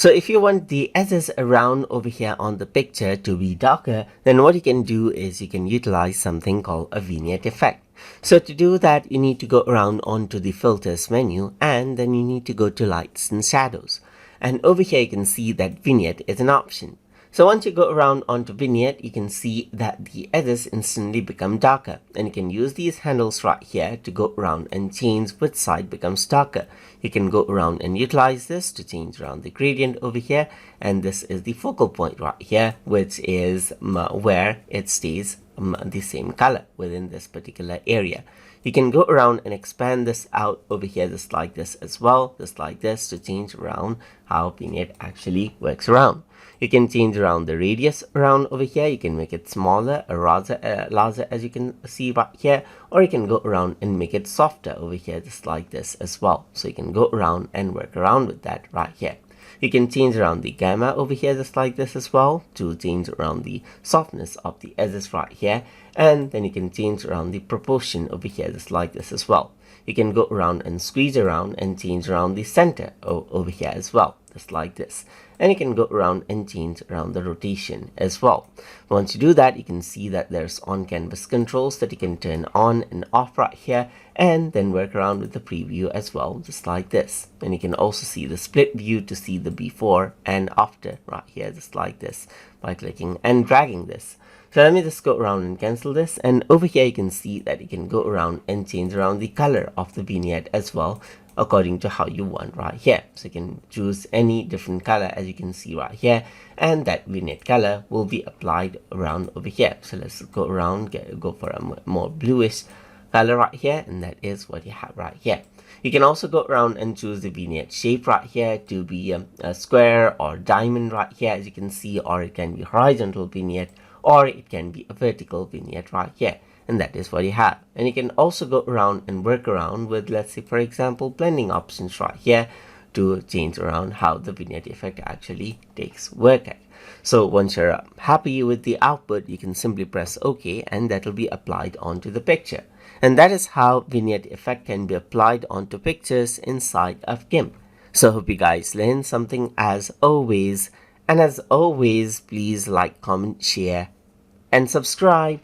So if you want the edges around over here on the picture to be darker, then what you can do is you can utilize something called a vignette effect. So to do that, you need to go around onto the filters menu, and then you need to go to lights and shadows. And over here you can see that vignette is an option. So once you go around onto vignette, you can see that the edges instantly become darker, and you can use these handles right here to go around and change which side becomes darker. You can go around and utilize this to change around the gradient over here, and this is the focal point right here, which is where it stays the same color within this particular area. You can go around and expand this out over here just like this as well, just like this, to change around how vignette actually works around. You can change around the radius around over here. You can make it smaller or larger as you can see right here, or you can go around and make it softer over here just like this as well. So you can go around and work around with that right here. You can change around the gamma over here just like this as well to change around the softness of the edges right here, and then you can change around the proportion over here just like this as well. You can go around and squeeze around and change around the center over here as well, just like this. And you can go around and change around the rotation as well. Once you do that, you can see that there's on canvas controls that you can turn on and off right here, and then work around with the preview as well, just like this. And you can also see the split view to see the before and after right here, just like this, by clicking and dragging this. So let me just go around and cancel this, and over here you can see that you can go around and change around the color of the vignette as well, according to how you want right here. So you can choose any different color as you can see right here, and that vignette color will be applied around over here. So let's go around, go for a more bluish color right here, and that is what you have right here. You can also go around and choose the vignette shape right here to be a square or diamond right here as you can see, or it can be horizontal vignette, or it can be a vertical vignette right here, and that is what you have. And you can also go around and work around with, let's say for example, blending options right here to change around how the vignette effect actually takes work at. So once you're happy with the output, you can simply press OK, and that will be applied onto the picture. And that is how vignette effect can be applied onto pictures inside of GIMP. So hope you guys learned something as always. And as always, please like, comment, share, and subscribe.